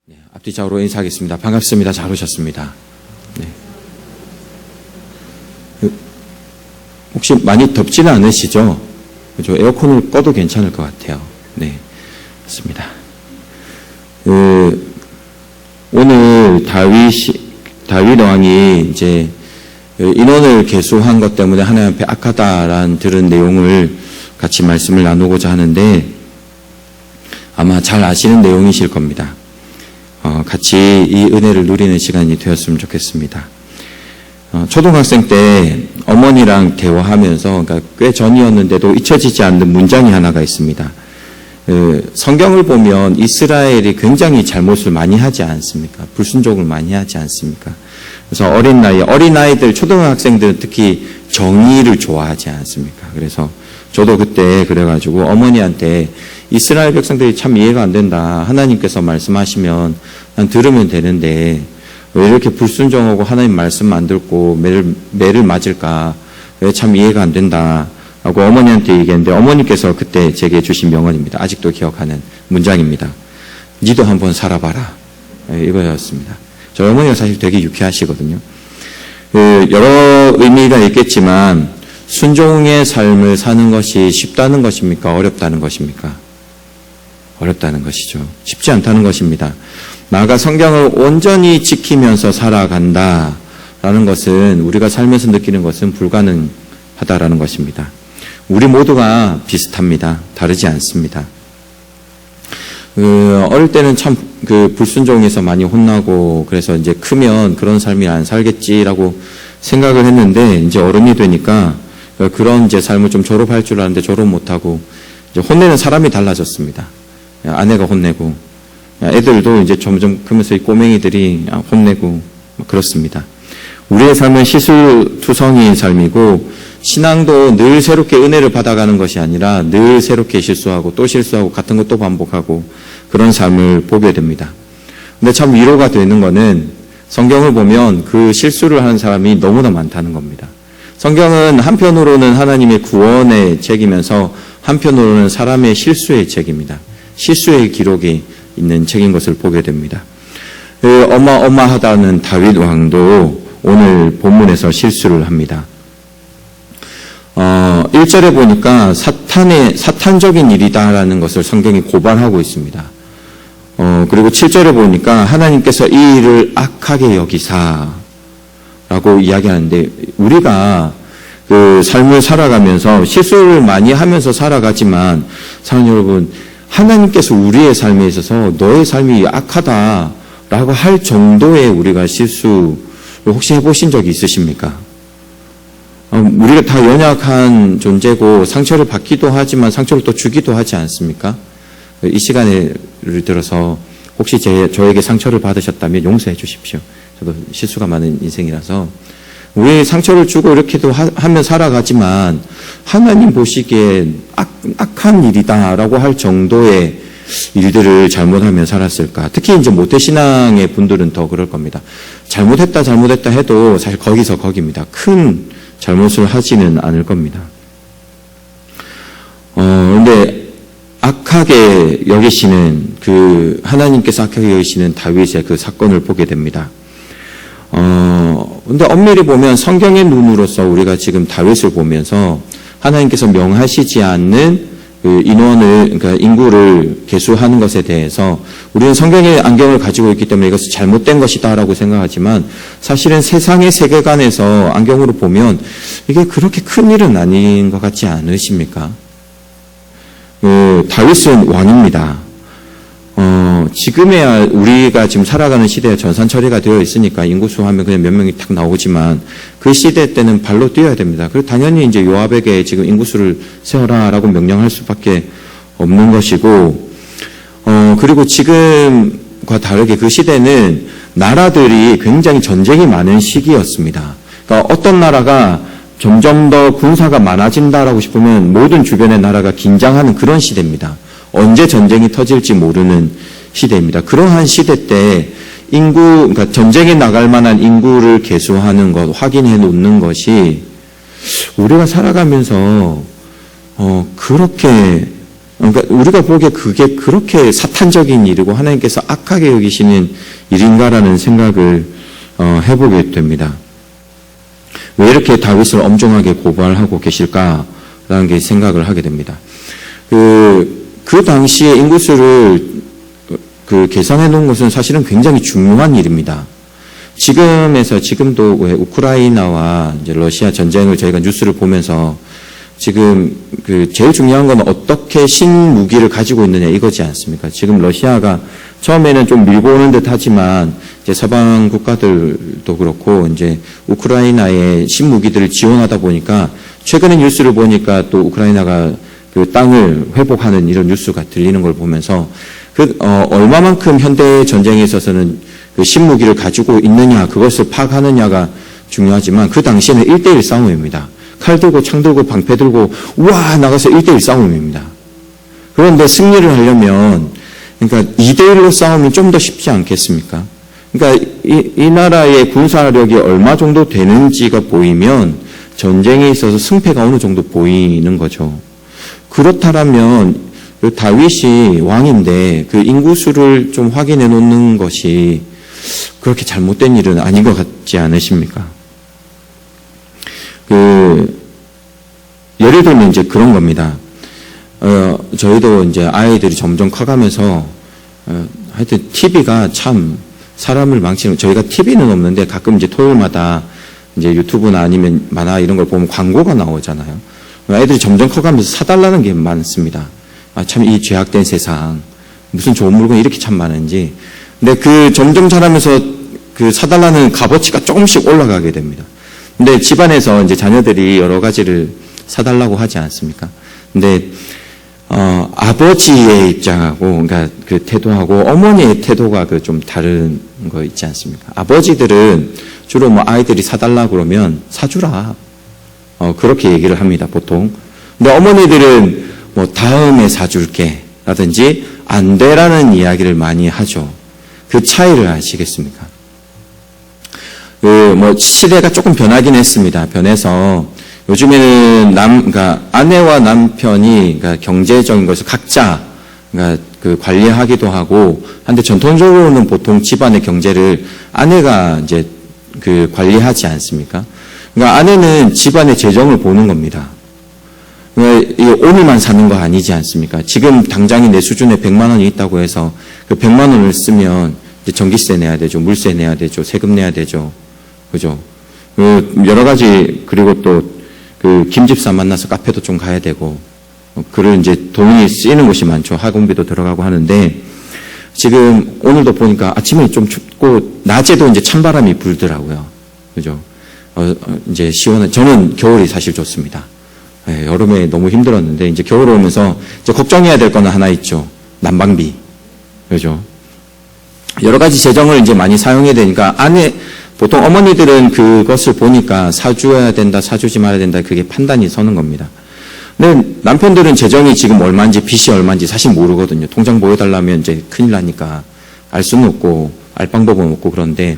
네, 앞뒤 좌우로 인사하겠습니다. 반갑습니다. 잘 오셨습니다. 네. 혹시 많이 덥지는 않으시죠? 그죠? 에어컨을 꺼도 괜찮을 것 같아요. 네, 맞습니다. 오늘 다윗 왕이 이제 인원을 계수한 것 때문에 하나님 앞에 악하다라는 들은 내용을 같이 말씀을 나누고자 하는데 아마 잘 아시는 내용이실 겁니다. 같이 이 은혜를 누리는 시간이 되었으면 좋겠습니다. 초등학생 때 어머니랑 대화하면서, 그러니까 꽤 전이었는데도 잊혀지지 않는 문장이 하나가 있습니다. 성경을 보면 이스라엘이 굉장히 잘못을 많이 하지 않습니까? 불순종을 많이 하지 않습니까? 그래서 어린아이들, 초등학생들은 특히 정의를 좋아하지 않습니까? 그래서 저도 그때 그래가지고 어머니한테 이스라엘 백성들이 참 이해가 안 된다. 하나님께서 말씀하시면 난 들으면 되는데 왜 이렇게 불순종하고 하나님 말씀 안 듣고 매를 맞을까? 왜 참 이해가 안 된다. 라고 어머니한테 얘기했는데 어머니께서 그때 제게 주신 명언입니다. 아직도 기억하는 문장입니다. 니도 한번 살아봐라. 이거였습니다. 저희 어머니가 사실 되게 유쾌하시거든요. 여러 의미가 있겠지만 순종의 삶을 사는 것이 쉽다는 것입니까? 어렵다는 것입니까? 어렵다는 것이죠. 쉽지 않다는 것입니다. 나아가 성경을 온전히 지키면서 살아간다라는 것은 우리가 살면서 느끼는 것은 불가능하다라는 것입니다. 우리 모두가 비슷합니다. 다르지 않습니다. 어릴 때는 참 불순종해서 많이 혼나고 그래서 이제 크면 그런 삶이 안 살겠지라고 생각을 했는데 이제 어른이 되니까 그런 이제 삶을 좀 졸업할 줄 알았는데 졸업 못하고 이제 혼내는 사람이 달라졌습니다. 아내가 혼내고 애들도 이제 점점 크면서 이 꼬맹이들이 혼내고 그렇습니다. 우리의 삶은 시술투성이인 삶이고 신앙도 늘 새롭게 은혜를 받아가는 것이 아니라 늘 새롭게 실수하고 또 실수하고 같은 것도 반복하고 그런 삶을 보게 됩니다. 근데 참 위로가 되는 거는 성경을 보면 그 실수를 하는 사람이 너무나 많다는 겁니다. 성경은 한편으로는 하나님의 구원의 책이면서 한편으로는 사람의 실수의 책입니다. 실수의 기록이 있는 책인 것을 보게 됩니다. 어마어마하다는 다윗 왕도 오늘 본문에서 실수를 합니다. 1절에 보니까 사탄적인 일이다라는 것을 성경이 고발하고 있습니다. 그리고 7절에 보니까 하나님께서 이 일을 악하게 여기사라고 이야기하는데 우리가 그 삶을 살아가면서 실수를 많이 하면서 살아가지만 사랑하는 여러분, 하나님께서 우리의 삶에 있어서 너의 삶이 악하다라고 할 정도의 우리가 실수를 혹시 해보신 적이 있으십니까? 우리가 다 연약한 존재고 상처를 받기도 하지만 상처를 또 주기도 하지 않습니까? 이 시간을 들어서 혹시 저에게 상처를 받으셨다면 용서해 주십시오. 저도 실수가 많은 인생이라서 우리 상처를 주고 이렇게도 하며 살아가지만 하나님 보시기에 악한 일이다라고 할 정도의 일들을 잘못하며 살았을까? 특히 이제 모태신앙의 분들은 더 그럴 겁니다. 잘못했다 해도 사실 거기서 거기입니다. 큰 잘못을 하지는 않을 겁니다. 그런데 악하게 여기시는 하나님께서 악하게 여기시는 다윗의 그 사건을 보게 됩니다. 근데 엄밀히 보면 성경의 눈으로서 우리가 지금 다윗을 보면서 하나님께서 명하시지 않는 그러니까 인구를 계수하는 것에 대해서 우리는 성경의 안경을 가지고 있기 때문에 이것이 잘못된 것이다라고 생각하지만 사실은 세상의 세계관에서 안경으로 보면 이게 그렇게 큰 일은 아닌 것 같지 않으십니까? 다윗은 왕입니다. 지금에야 우리가 지금 살아가는 시대에 전산 처리가 되어 있으니까 인구수 하면 그냥 몇 명이 탁 나오지만 그 시대 때는 발로 뛰어야 됩니다. 그리고 당연히 이제 요압에게 지금 인구수를 세워라라고 명령할 수밖에 없는 것이고, 그리고 지금과 다르게 그 시대는 나라들이 굉장히 전쟁이 많은 시기였습니다. 그러니까 어떤 나라가 점점 더 군사가 많아진다라고 싶으면 모든 주변의 나라가 긴장하는 그런 시대입니다. 언제 전쟁이 터질지 모르는 시대입니다. 그러한 시대 때 그러니까 전쟁에 나갈 만한 인구를 계수하는 것, 확인해 놓는 것이 우리가 살아가면서 그렇게 그러니까 우리가 보기에 그게 그렇게 사탄적인 일이고 하나님께서 악하게 여기시는 일인가라는 생각을 해보게 됩니다. 왜 이렇게 다윗을 엄중하게 고발하고 계실까라는 게 생각을 하게 됩니다. 그 당시에 인구수를 계산해 놓은 것은 사실은 굉장히 중요한 일입니다. 지금도 왜 우크라이나와 이제 러시아 전쟁을 저희가 뉴스를 보면서 지금 제일 중요한 건 어떻게 신무기를 가지고 있느냐 이거지 않습니까? 지금 러시아가 처음에는 좀 밀고 오는 듯 하지만 이제 서방 국가들도 그렇고 이제 우크라이나의 신무기들을 지원하다 보니까 최근에 뉴스를 보니까 또 우크라이나가 그 땅을 회복하는 이런 뉴스가 들리는 걸 보면서 얼마만큼 현대 전쟁에 있어서는 그 신무기를 가지고 있느냐 그것을 파악하느냐가 중요하지만 그 당시에는 1대1 싸움입니다. 칼 들고 창 들고 방패 들고 우와 나가서 1대1 싸움입니다. 그런데 승리를 하려면 그러니까 2대1로 싸우면 좀 더 쉽지 않겠습니까? 그러니까 이 나라의 군사력이 얼마 정도 되는지가 보이면 전쟁에 있어서 승패가 어느 정도 보이는 거죠. 그렇다면 다윗이 왕인데 그 인구수를 좀 확인해 놓는 것이 그렇게 잘못된 일은 아닌 것 같지 않으십니까? 예를 들면 이제 그런 겁니다. 저희도 이제 아이들이 점점 커가면서 하여튼 TV가 참 사람을 망치는, 저희가 TV는 없는데 가끔 이제 토요일마다 이제 유튜브나 아니면 만화 이런 걸 보면 광고가 나오잖아요. 아이들이 점점 커가면서 사달라는 게 많습니다. 참 이 죄악된 세상 무슨 좋은 물건이 이렇게 참 많은지. 근데 점점 자라면서 사달라는 값어치가 조금씩 올라가게 됩니다. 근데 집안에서 이제 자녀들이 여러 가지를 사달라고 하지 않습니까? 근데 아버지의 입장하고 그러니까 그 태도하고 어머니의 태도가 좀 다른 거 있지 않습니까? 아버지들은 주로 뭐 아이들이 사달라 그러면 사주라. 그렇게 얘기를 합니다, 보통. 근데 어머니들은 뭐 다음에 사줄게 라든지 안 돼라는 이야기를 많이 하죠. 그 차이를 아시겠습니까? 시대가 조금 변하긴 했습니다. 변해서 요즘에는 그러니까 아내와 남편이 그러니까 경제적인 것을 각자 그러니까 관리하기도 하고 한데 전통적으로는 보통 집안의 경제를 아내가 이제 관리하지 않습니까? 그러니까 아내는 집안의 재정을 보는 겁니다. 그러니까 오늘만 사는 거 아니지 않습니까? 지금 당장이 내 수준에 100만 원이 있다고 해서 그 100만 원을 쓰면 이제 전기세 내야 되죠, 물세 내야 되죠, 세금 내야 되죠, 그죠? 여러 가지. 그리고 또 김집사 만나서 카페도 좀 가야 되고, 그를 이제 돈이 쓰이는 곳이 많죠. 학원비도 들어가고 하는데, 지금 오늘도 보니까 아침에 좀 춥고, 낮에도 이제 찬바람이 불더라고요. 그죠? 이제 시원한, 저는 겨울이 사실 좋습니다. 네, 여름에 너무 힘들었는데, 이제 겨울 오면서 이제 걱정해야 될 거는 하나 있죠. 난방비. 그죠? 여러 가지 재정을 이제 많이 사용해야 되니까, 보통 어머니들은 그것을 보니까 사줘야 된다, 사주지 말아야 된다, 그게 판단이 서는 겁니다. 근데 남편들은 재정이 지금 얼마인지, 빚이 얼마인지 사실 모르거든요. 통장 보여달라면 이제 큰일 나니까 알 수는 없고, 알 방법은 없고, 그런데,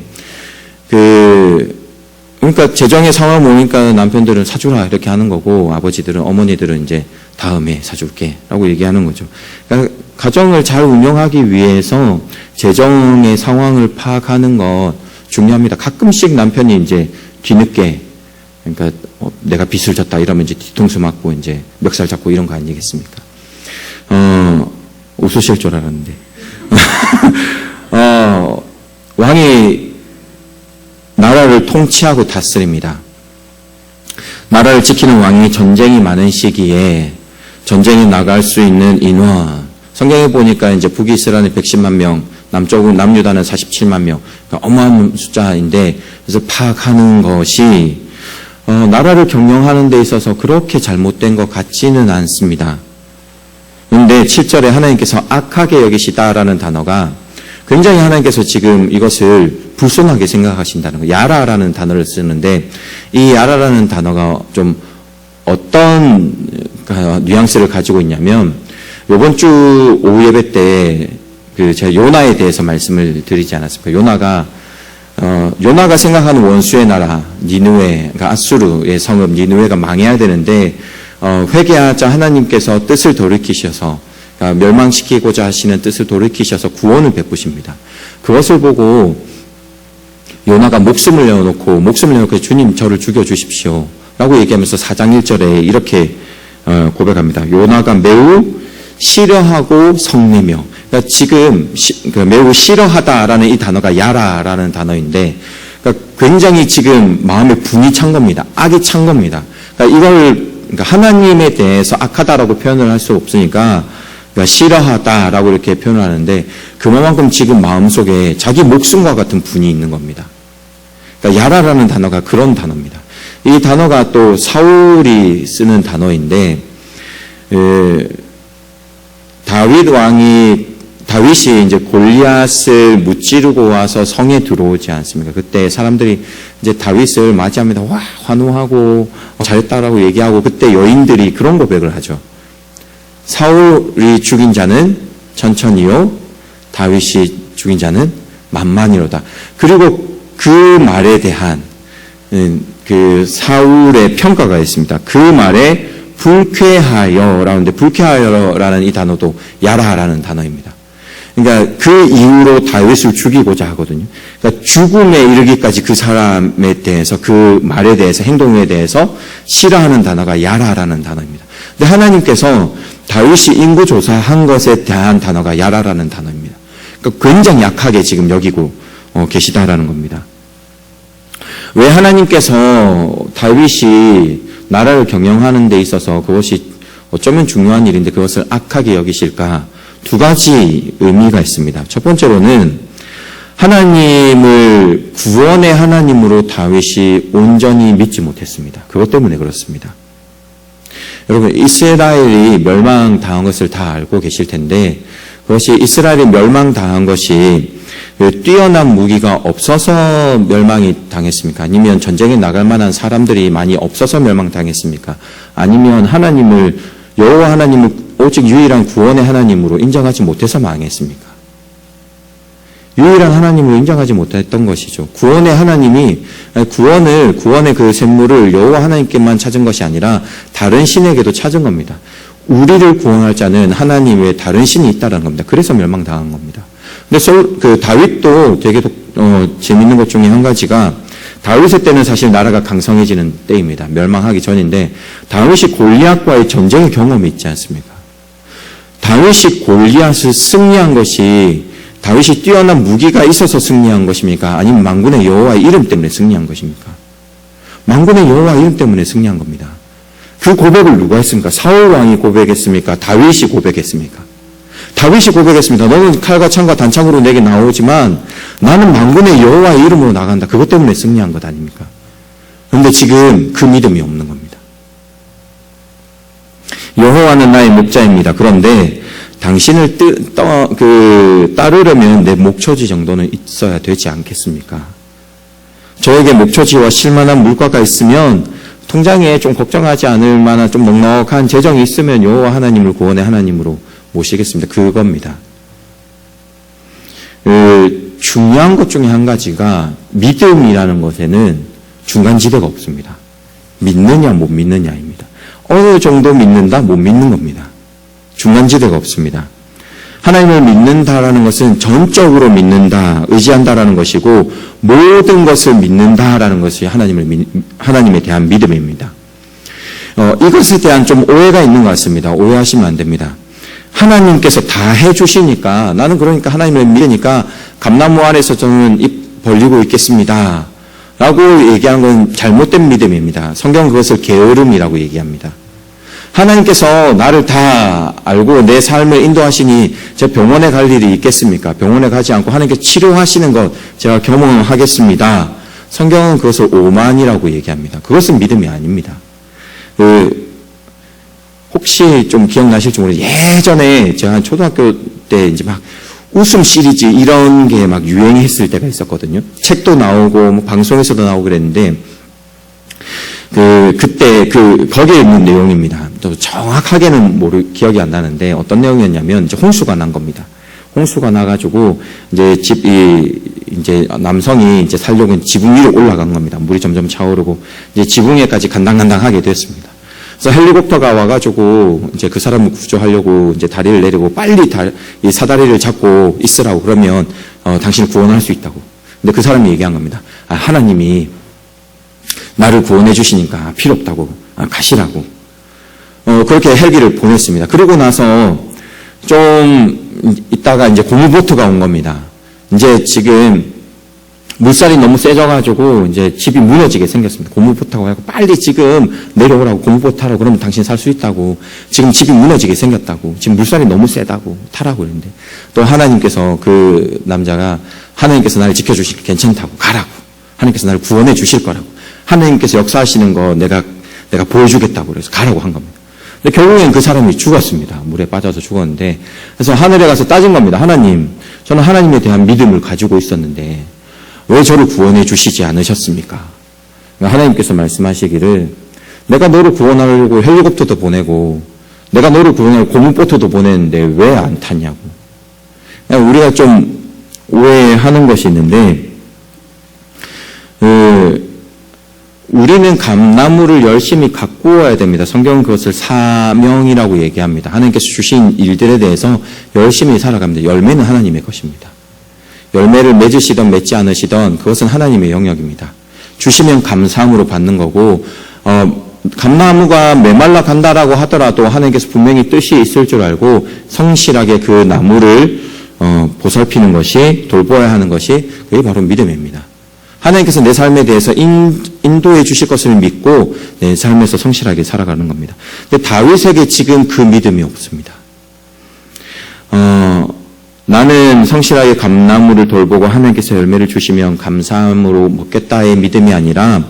그러니까 재정의 상황을 보니까 남편들은 사주라 이렇게 하는 거고, 아버지들은, 어머니들은 이제 다음에 사줄게 라고 얘기하는 거죠. 그러니까 가정을 잘 운영하기 위해서 재정의 상황을 파악하는 것 중요합니다. 가끔씩 남편이 이제 뒤늦게, 그러니까 내가 빚을 졌다 이러면 이제 뒤통수 맞고 이제 멱살 잡고 이런 거 아니겠습니까? 웃으실 줄 알았는데. 왕이 나라를 통치하고 다스립니다. 나라를 지키는 왕이 전쟁이 많은 시기에 전쟁에 나갈 수 있는 인원, 성경에 보니까 이제 북이스라엘은 110만 명, 남유다는 47만 명, 그러니까 어마어마한 숫자인데, 그래서 파악하는 것이 나라를 경영하는 데 있어서 그렇게 잘못된 것 같지는 않습니다. 그런데 7절에 하나님께서 악하게 여기시다라는 단어가 굉장히 하나님께서 지금 이것을 불손하게 생각하신다는 거예요. 야라라는 단어를 쓰는데, 이 야라라는 단어가 좀 어떤 뉘앙스를 가지고 있냐면, 이번 주 오후 예배 때 제가 요나에 대해서 말씀을 드리지 않았습니까? 요나가 생각하는 원수의 나라 니느웨, 그러니까 아수르의 성읍 니느웨가 망해야 되는데 회개하자 하나님께서 뜻을 돌이키셔서 그러니까 멸망시키고자 하시는 뜻을 돌이키셔서 구원을 베푸십니다. 그것을 보고 요나가 목숨을 내어놓고 주님 저를 죽여주십시오 라고 얘기하면서 4장 1절에 이렇게 고백합니다. 요나가 매우 싫어하고 성내며, 그러니까 지금 매우 싫어하다라는 이 단어가 야라라는 단어인데, 그러니까 굉장히 지금 마음에 분이 찬 겁니다. 악이 찬 겁니다. 그러니까 그러니까 하나님에 대해서 악하다라고 표현을 할 수 없으니까 그러니까 싫어하다라고 이렇게 표현을 하는데, 그만큼 지금 마음속에 자기 목숨과 같은 분이 있는 겁니다. 그러니까 야라라는 단어가 그런 단어입니다. 이 단어가 또 사울이 쓰는 단어인데, 다윗이 이제 골리앗을 무찌르고 와서 성에 들어오지 않습니까? 그때 사람들이 이제 다윗을 맞이합니다. 와, 환호하고 잘했다라고 얘기하고, 그때 여인들이 그런 고백을 하죠. 사울이 죽인 자는 천천히요, 다윗이 죽인 자는 만만히로다. 그리고 그 말에 대한 그 사울의 평가가 있습니다. 그 말에 불쾌하여라는데, 불쾌하여라는 이 단어도 야라라는 단어입니다. 그러니까 그 이후로 다윗을 죽이고자 하거든요. 그러니까 죽음에 이르기까지 그 사람에 대해서, 그 말에 대해서, 행동에 대해서 싫어하는 단어가 야라라는 단어입니다. 근데 하나님께서 다윗이 인구조사한 것에 대한 단어가 야라라는 단어입니다. 그러니까 굉장히 약하게 지금 여기고 계시다라는 겁니다. 왜 하나님께서 다윗이 나라를 경영하는 데 있어서 그것이 어쩌면 중요한 일인데 그것을 악하게 여기실까? 두 가지 의미가 있습니다. 첫 번째로는 하나님을 구원의 하나님으로 다윗이 온전히 믿지 못했습니다. 그것 때문에 그렇습니다. 여러분, 이스라엘이 멸망당한 것을 다 알고 계실 텐데, 그것이 이스라엘이 멸망당한 것이 뛰어난 무기가 없어서 멸망이 당했습니까? 아니면 전쟁에 나갈 만한 사람들이 많이 없어서 멸망당했습니까? 아니면 여호와 하나님을 오직 유일한 구원의 하나님으로 인정하지 못해서 망했습니까? 유일한 하나님으로 인정하지 못했던 것이죠. 구원의 하나님이 구원의 그 샘물을 여호와 하나님께만 찾은 것이 아니라 다른 신에게도 찾은 겁니다. 우리를 구원할 자는 하나님 외에 다른 신이 있다는 겁니다. 그래서 멸망당한 겁니다. 근데 다윗도 되게 재밌는 것 중에 한 가지가, 다윗의 때는 사실 나라가 강성해지는 때입니다. 멸망하기 전인데, 다윗이 골리앗과의 전쟁의 경험이 있지 않습니까? 다윗이 골리앗을 승리한 것이 다윗이 뛰어난 무기가 있어서 승리한 것입니까? 아니면 만군의 여호와의 이름 때문에 승리한 것입니까? 만군의 여호와의 이름 때문에 승리한 겁니다. 그 고백을 누가 했습니까? 사울 왕이 고백했습니까? 다윗이 고백했습니까? 다윗이 고백했습니다. 너는 칼과 창과 단창으로 내게 나오지만 나는 만군의 여호와의 이름으로 나간다. 그것 때문에 승리한 것 아닙니까? 그런데 지금 그 믿음이 없는 겁니다. 여호와는 나의 목자입니다. 그런데 당신을 따르려면 내 목초지 정도는 있어야 되지 않겠습니까? 저에게 목초지와 쉴만한 물가가 있으면, 통장에 좀 걱정하지 않을 만한 좀 넉넉한 재정이 있으면 여호와 하나님을 구원의 하나님으로 모시겠습니다. 그겁니다. 중요한 것 중에 한 가지가, 믿음이라는 것에는 중간지대가 없습니다. 믿느냐 못 믿느냐입니다. 어느 정도 믿는다 못 믿는 겁니다. 중간지대가 없습니다. 하나님을 믿는다라는 것은 전적으로 믿는다, 의지한다라는 것이고, 모든 것을 믿는다라는 것이 하나님에 대한 믿음입니다. 이것에 대한 좀 오해가 있는 것 같습니다. 오해하시면 안 됩니다. 하나님께서 다 해주시니까, 나는 그러니까 하나님을 믿으니까 감나무 아래서 저는 입 벌리고 있겠습니다 라고 얘기하는 건 잘못된 믿음입니다. 성경은 그것을 게으름이라고 얘기합니다. 하나님께서 나를 다 알고 내 삶을 인도하시니 제가 병원에 갈 일이 있겠습니까? 병원에 가지 않고 하나님께서 치료하시는 것 제가 경험하겠습니다. 성경은 그것을 오만이라고 얘기합니다. 그것은 믿음이 아닙니다. 혹시 좀 기억나실지 모르겠는데, 예전에 제가 한 초등학교 때 이제 막 웃음 시리즈 이런 게 막 유행했을 때가 있었거든요. 책도 나오고 뭐 방송에서도 나오고 그랬는데, 그때 거기에 있는 내용입니다. 또 정확하게는 기억이 안 나는데 어떤 내용이었냐면, 이제 홍수가 난 겁니다. 홍수가 나가지고 이제 남성이 이제 살려고 지붕 위로 올라간 겁니다. 물이 점점 차오르고 이제 지붕에까지 간당간당하게 됐습니다. 그래서 헬리콥터가 와가지고 이제 그 사람을 구조하려고 이제 다리를 내리고 빨리 이 사다리를 잡고 있으라고 그러면 당신을 구원할 수 있다고. 근데 그 사람이 얘기한 겁니다. 하나님이 나를 구원해 주시니까 필요 없다고. 가시라고. 그렇게 헬기를 보냈습니다. 그리고 나서 좀 있다가 이제 고무보트가 온 겁니다. 이제 지금 물살이 너무 세져가지고 이제 집이 무너지게 생겼습니다. 고무보트 타고 해서 빨리 지금 내려오라고, 고무보트 타라고. 그러면 당신 살 수 있다고. 지금 집이 무너지게 생겼다고. 지금 물살이 너무 세다고. 타라고 그랬는데 또 하나님께서, 그 남자가 하나님께서 나를 지켜주시니까 괜찮다고. 가라고. 하나님께서 나를 구원해 주실 거라고. 하나님께서 역사하시는 거 내가 보여주겠다고 그래서 가라고 한 겁니다. 근데 결국엔 그 사람이 죽었습니다. 물에 빠져서 죽었는데, 그래서 하늘에 가서 따진 겁니다. 하나님, 저는 하나님에 대한 믿음을 가지고 있었는데 왜 저를 구원해 주시지 않으셨습니까? 하나님께서 말씀하시기를, 내가 너를 구원하려고 헬리콥터도 보내고 내가 너를 구원하려고 고무보트도 보냈는데 왜 안 탔냐고. 우리가 좀 오해하는 것이 있는데, 우리는 감나무를 열심히 가꾸어야 됩니다. 성경은 그것을 사명이라고 얘기합니다. 하나님께서 주신 일들에 대해서 열심히 살아갑니다. 열매는 하나님의 것입니다. 열매를 맺으시던 맺지 않으시던 그것은 하나님의 영역입니다. 주시면 감사함으로 받는 거고, 감나무가 메말라 간다라고 하더라도 하나님께서 분명히 뜻이 있을 줄 알고 성실하게 그 나무를 보살피는 것이, 돌보아야 하는 것이, 그게 바로 믿음입니다. 하나님께서 내 삶에 대해서 인도해 주실 것을 믿고 내 삶에서 성실하게 살아가는 겁니다. 근데 다윗에게 지금 그 믿음이 없습니다. 나는 성실하게 감나무를 돌보고 하나님께서 열매를 주시면 감사함으로 먹겠다의 믿음이 아니라,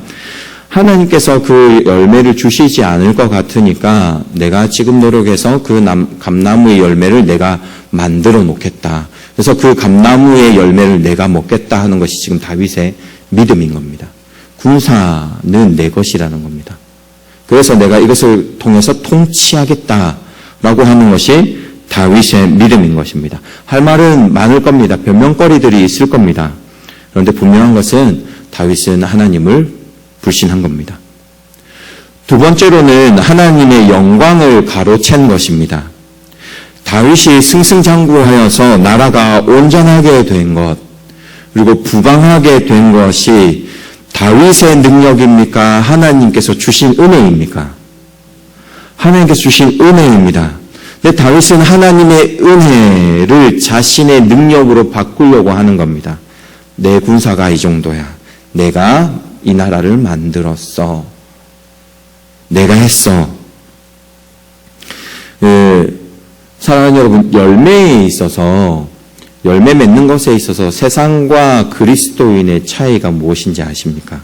하나님께서 그 열매를 주시지 않을 것 같으니까 내가 지금 노력해서 그 감나무의 열매를 내가 만들어 놓겠다. 그래서 그 감나무의 열매를 내가 먹겠다 하는 것이 지금 다윗의 믿음인 겁니다. 군사는 내 것이라는 겁니다. 그래서 내가 이것을 통해서 통치하겠다라고 하는 것이 다윗의 믿음인 것입니다. 할 말은 많을 겁니다. 변명거리들이 있을 겁니다. 그런데 분명한 것은 다윗은 하나님을 불신한 겁니다. 두 번째로는 하나님의 영광을 가로챈 것입니다. 다윗이 승승장구하여서 나라가 온전하게 된 것, 그리고 부강하게 된 것이 다윗의 능력입니까? 하나님께서 주신 은혜입니까? 하나님께서 주신 은혜입니다. 근데 다윗은 하나님의 은혜를 자신의 능력으로 바꾸려고 하는 겁니다. 내 군사가 이 정도야. 내가 이 나라를 만들었어. 내가 했어. 사랑하는 여러분, 열매에 있어서, 열매 맺는 것에 있어서 세상과 그리스도인의 차이가 무엇인지 아십니까?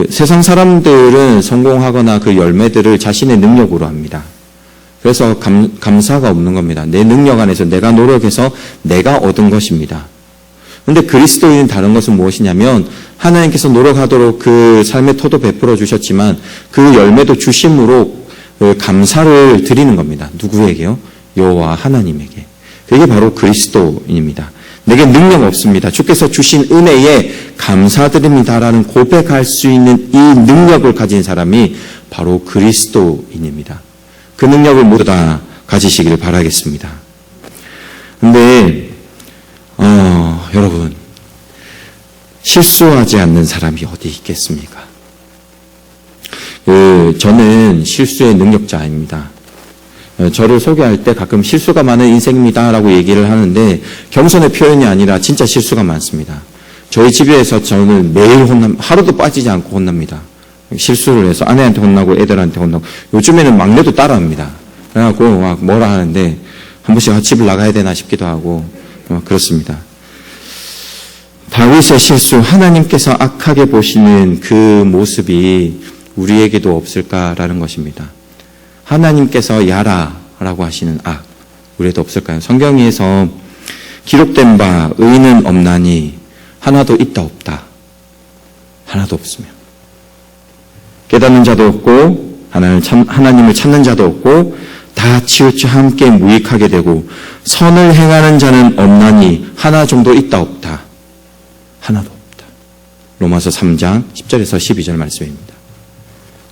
세상 사람들은 성공하거나 그 열매들을 자신의 능력으로 합니다. 그래서 감사가 없는 겁니다. 내 능력 안에서 내가 노력해서 내가 얻은 것입니다. 그런데 그리스도인은 다른 것은 무엇이냐면, 하나님께서 노력하도록 그 삶의 토도 베풀어 주셨지만 그 열매도 주심으로 감사를 드리는 겁니다. 누구에게요? 여호와 하나님에게. 그게 바로 그리스도인입니다. 내게 능력 없습니다. 주께서 주신 은혜에 감사드립니다라는 고백할 수 있는 이 능력을 가진 사람이 바로 그리스도인입니다. 그 능력을 모두 다 가지시기를 바라겠습니다. 근데 여러분, 실수하지 않는 사람이 어디 있겠습니까? 저는 실수의 능력자입니다. 저를 소개할 때 가끔 실수가 많은 인생입니다라고 얘기를 하는데, 겸손의 표현이 아니라 진짜 실수가 많습니다. 저희 집에서 저는 매일 하루도 빠지지 않고 혼납니다. 실수를 해서 아내한테 혼나고 애들한테 혼나고, 요즘에는 막내도 따라합니다. 그래갖고 막 뭐라 하는데 한 번씩 집을 나가야 되나 싶기도 하고 그렇습니다. 다윗의 실수, 하나님께서 악하게 보시는 그 모습이 우리에게도 없을까라는 것입니다. 하나님께서 야라라고 하시는 악, 우리에도 없을까요? 성경에서 기록된 바 의인은 없나니 하나도 있다 없다. 하나도 없으며 깨닫는 자도 없고 하나님을 찾는 자도 없고 다 치우쳐 함께 무익하게 되고 선을 행하는 자는 없나니 하나 정도 있다 없다. 하나도 없다. 로마서 3장 10절에서 12절 말씀입니다.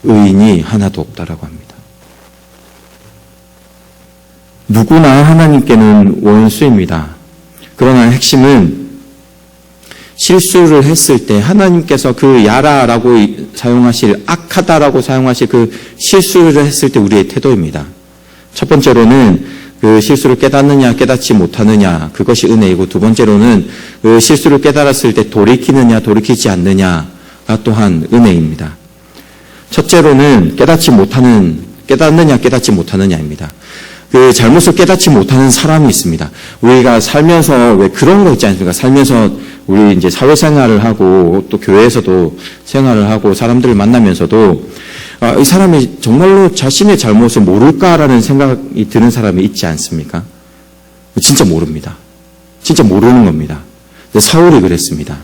의인이 하나도 없다라고 합니다. 누구나 하나님께는 원수입니다. 그러나 핵심은 실수를 했을 때 하나님께서 그 야라라고 사용하실, 악하다라고 사용하실 그 실수를 했을 때 우리의 태도입니다. 첫 번째로는 그 실수를 깨닫느냐 깨닫지 못하느냐, 그것이 은혜이고, 두 번째로는 그 실수를 깨달았을 때 돌이키느냐 돌이키지 않느냐가 또한 은혜입니다. 첫째로는 깨닫느냐 깨닫지 못하느냐입니다. 그 잘못을 깨닫지 못하는 사람이 있습니다. 우리가 살면서 왜 그런 거 있지 않습니까? 살면서 우리 이제 사회생활을 하고 또 교회에서도 생활을 하고 사람들을 만나면서도 이 사람이 정말로 자신의 잘못을 모를까라는 생각이 드는 사람이 있지 않습니까? 진짜 모릅니다. 진짜 모르는 겁니다. 근데 사울이 그랬습니다.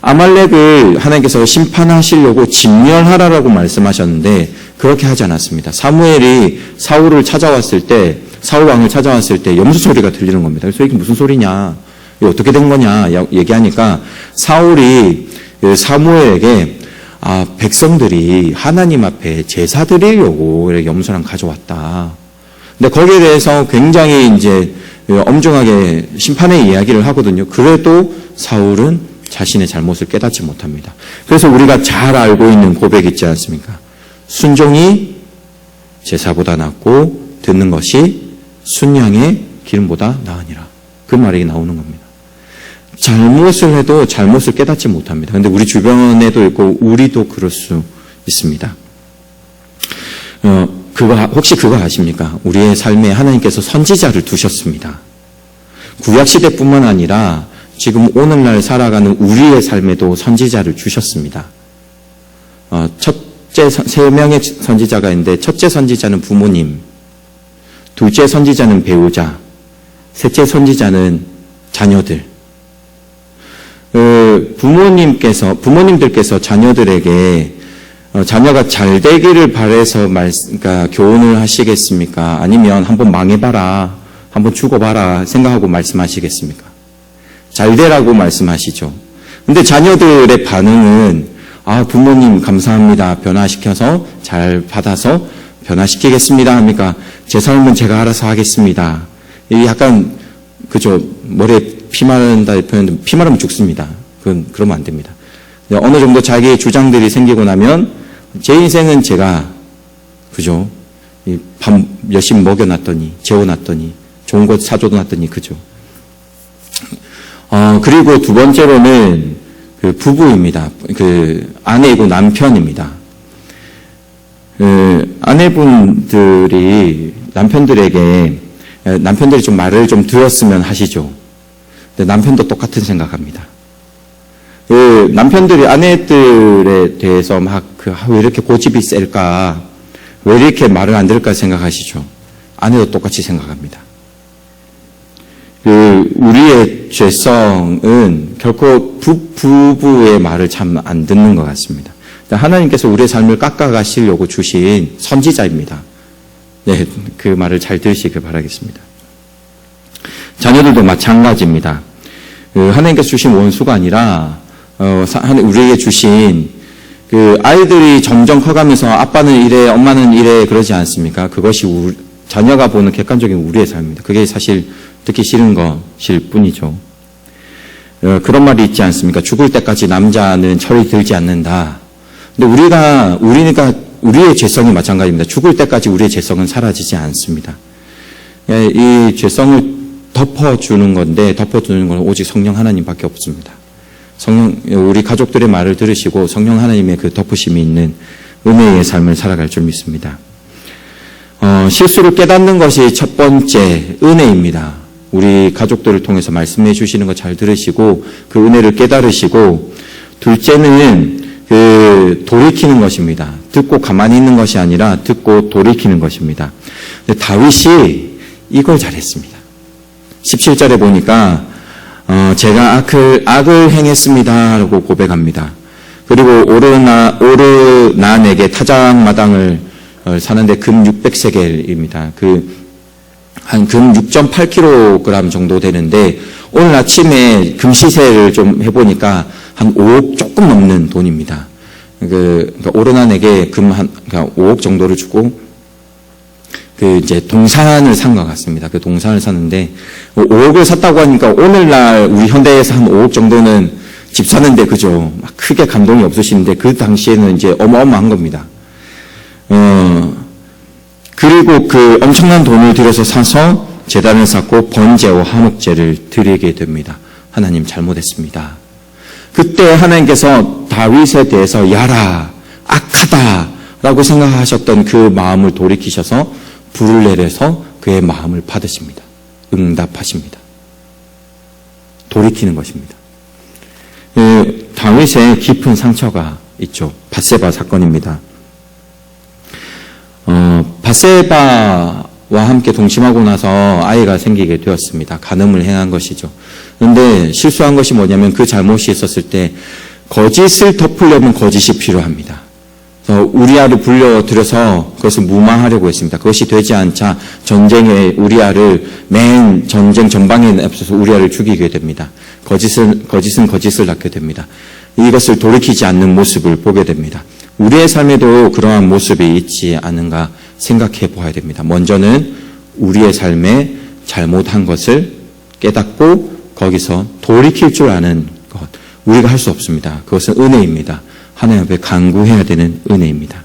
아말렉을 하나님께서 심판하시려고 진멸하라라고 말씀하셨는데 그렇게 하지 않았습니다. 사무엘이 사울 왕을 찾아왔을 때 염소 소리가 들리는 겁니다. 그래서 이게 무슨 소리냐, 이게 어떻게 된 거냐 얘기하니까 사울이 사무엘에게 백성들이 하나님 앞에 제사 드리려고 염소랑 가져왔다. 근데 거기에 대해서 굉장히 이제 엄중하게 심판의 이야기를 하거든요. 그래도 사울은 자신의 잘못을 깨닫지 못합니다. 그래서 우리가 잘 알고 있는 고백 있지 않습니까? 순종이 제사보다 낫고 듣는 것이 순양의 기름보다 나으니라. 그 말이 나오는 겁니다. 잘못을 해도 잘못을 깨닫지 못합니다. 그런데 우리 주변에도 있고 우리도 그럴 수 있습니다. 혹시 그거 아십니까? 우리의 삶에 하나님께서 선지자를 두셨습니다. 구약시대뿐만 아니라 지금 오늘날 살아가는 우리의 삶에도 선지자를 주셨습니다. 세 명의 선지자가 있는데, 첫째 선지자는 부모님, 둘째 선지자는 배우자, 셋째 선지자는 자녀들. 부모님들께서 자녀들에게 자녀가 잘 되기를 바라서 그러니까 교훈을 하시겠습니까? 아니면 한번 망해봐라, 한번 죽어봐라 생각하고 말씀하시겠습니까? 잘 되라고 말씀하시죠. 근데 자녀들의 반응은 부모님 감사합니다. 변화시켜서 잘 받아서 변화시키겠습니다 합니까? 제 삶은 제가 알아서 하겠습니다. 이 약간 그죠, 머리에 피 마른다 표현은 피 마르면 죽습니다. 그러면 안 됩니다. 어느 정도 자기의 주장들이 생기고 나면 제 인생은 제가 그죠, 밥 열심히 먹여놨더니 재워놨더니 좋은 것 사줘놨더니 그죠. 그리고 두 번째로는 그 부부입니다. 그 아내이고 남편입니다. 아내분들이 남편들이 좀 말을 좀 들었으면 하시죠. 근데 남편도 똑같은 생각합니다. 남편들이 아내들에 대해서 왜 이렇게 고집이 셀까? 왜 이렇게 말을 안 들을까 생각하시죠. 아내도 똑같이 생각합니다. 우리의 죄성은 결코 부부의 말을 참 안 듣는 것 같습니다. 하나님께서 우리의 삶을 깎아가시려고 주신 선지자입니다. 네, 그 말을 잘 들으시길 바라겠습니다. 자녀들도 마찬가지입니다. 하나님께서 주신 원수가 아니라 우리에게 주신 아이들이 점점 커가면서 아빠는 이래, 엄마는 이래 그러지 않습니까? 그것이 자녀가 보는 객관적인 우리의 삶입니다. 그게 사실 듣기 싫은 것일 뿐이죠. 그런 말이 있지 않습니까? 죽을 때까지 남자는 철이 들지 않는다. 근데 우리가 우리의 죄성이 마찬가지입니다. 죽을 때까지 우리의 죄성은 사라지지 않습니다. 이 죄성을 덮어주는 건데, 덮어주는 건 오직 성령 하나님밖에 없습니다. 우리 가족들의 말을 들으시고 성령 하나님의 그 덮으심이 있는 은혜의 삶을 살아갈 줄 믿습니다. 실수를 깨닫는 것이 첫 번째 은혜입니다. 우리 가족들을 통해서 말씀해 주시는 거 잘 들으시고 그 은혜를 깨달으시고, 둘째는 돌이키는 것입니다. 듣고 가만히 있는 것이 아니라 듣고 돌이키는 것입니다. 근데 다윗이 이걸 잘했습니다. 17절에 보니까 제가 악을 행했습니다 라고 고백합니다. 그리고 오르난에게 타작마당을 사는데 금 600세겔입니다. 한 금 6.8kg 정도 되는데, 오늘 아침에 금 시세를 좀 해보니까 한 5억 조금 넘는 돈입니다. 그러니까 오르난에게 그러니까 5억 정도를 주고 이제 동산을 산 것 같습니다. 그 동산을 샀는데 5억을 샀다고 하니까 오늘날 우리 현대에서 한 5억 정도는 집 사는데 그죠? 막 크게 감동이 없으시는데 그 당시에는 이제 어마어마한 겁니다. 그리고 그 엄청난 돈을 들여서 사서 제단을 쌓고 번제와 화목제를 드리게 됩니다. 하나님 잘못했습니다. 그때 하나님께서 다윗에 대해서 야라, 악하다라고 생각하셨던 그 마음을 돌이키셔서 불을 내려서 그의 마음을 받으십니다. 응답하십니다. 돌이키는 것입니다. 다윗의 깊은 상처가 있죠. 밧세바 사건입니다. 밧세바와 함께 동침하고 나서 아이가 생기게 되었습니다. 간음을 행한 것이죠. 그런데 실수한 것이 뭐냐면 그 잘못이 있었을 때 거짓을 덮으려면 거짓이 필요합니다. 우리아를 불려들여서 그것을 무마하려고 했습니다. 그것이 되지 않자 전쟁에 우리아를 맨 전쟁 전방에 앞서서 우리아를 죽이게 됩니다. 거짓은 거짓을 낳게 됩니다. 이것을 돌이키지 않는 모습을 보게 됩니다. 우리의 삶에도 그러한 모습이 있지 않은가 생각해 보아야 됩니다. 먼저는 우리의 삶에 잘못한 것을 깨닫고 거기서 돌이킬 줄 아는 것. 우리가 할 수 없습니다. 그것은 은혜입니다. 하나님 앞에 간구해야 되는 은혜입니다.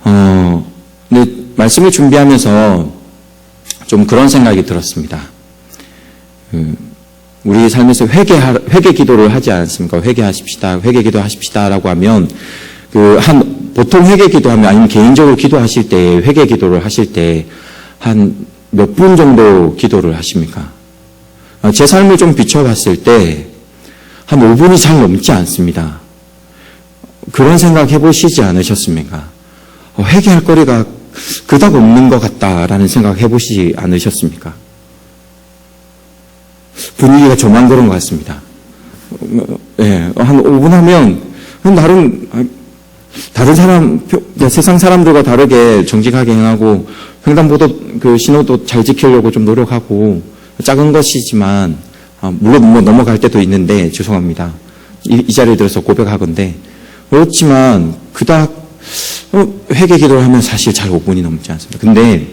근데 말씀을 준비하면서 좀 그런 생각이 들었습니다. 우리 삶에서 회개 기도를 하지 않습니까? 회개하십시다, 회개 기도하십시다라고 하면 보통 회개 기도하면 아니면 개인적으로 기도하실 때 회개 기도를 하실 때 한 몇 분 정도 기도를 하십니까? 제 삶을 좀 비춰봤을 때 한 5분이 잘 넘지 않습니다. 그런 생각 해보시지 않으셨습니까? 회개할 거리가 그닥 없는 것 같다라는 생각 해보시지 않으셨습니까? 분위기가 저만 그런 것 같습니다. 한 5분 하면 나름 다른 사람, 세상 사람들과 다르게 정직하게 행하고 횡단보도 그 신호도 잘 지키려고 좀 노력하고 작은 것이지만 물론 뭐 넘어갈 때도 있는데 죄송합니다. 이 자리에 들어서 고백하건대 그렇지만 그닥 회개 기도를 하면 사실 잘 5분이 넘지 않습니다. 근데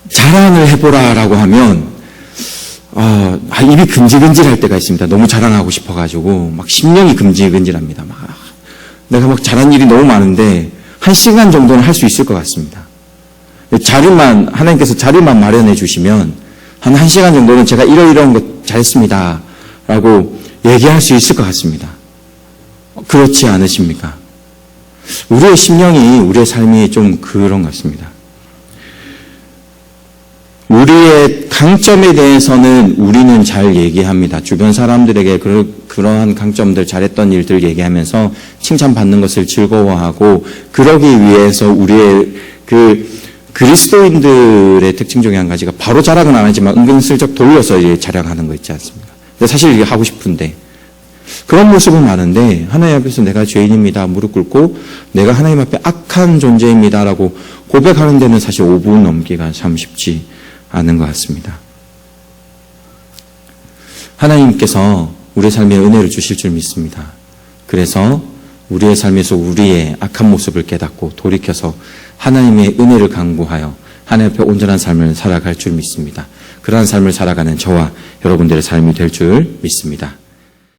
자랑을 해보라라고 하면 입이 금질금질할 때가 있습니다. 너무 자랑하고 싶어가지고 막 심령이 금질금질합니다. 내가 막 잘한 일이 너무 많은데 1시간 정도는 할 수 있을 것 같습니다. 하나님께서 자리만 마련해 주시면 한 1시간 정도는 제가 이러이러한 것 잘했습니다 라고 얘기할 수 있을 것 같습니다. 그렇지 않으십니까? 우리의 심령이, 우리의 삶이 좀 그런 것 같습니다. 우리의 강점에 대해서는 우리는 잘 얘기합니다. 주변 사람들에게 그러한 강점들, 잘했던 일들 얘기하면서 칭찬받는 것을 즐거워하고, 그러기 위해서 우리의 그리스도인들의 특징 중에 한 가지가 바로 자랑은 안 하지만 은근슬쩍 돌려서 자랑하는 거 있지 않습니까? 근데 사실 이게 하고 싶은데 그런 모습은 많은데 하나님 앞에서 내가 죄인입니다. 무릎 꿇고 내가 하나님 앞에 악한 존재입니다라고 고백하는 데는 사실 5분 넘기가 참 쉽지 않은 것 같습니다. 하나님께서 우리의 삶에 은혜를 주실 줄 믿습니다. 그래서 우리의 삶에서 우리의 악한 모습을 깨닫고 돌이켜서 하나님의 은혜를 간구하여 하나님 앞에 온전한 삶을 살아갈 줄 믿습니다. 그러한 삶을 살아가는 저와 여러분들의 삶이 될 줄 믿습니다.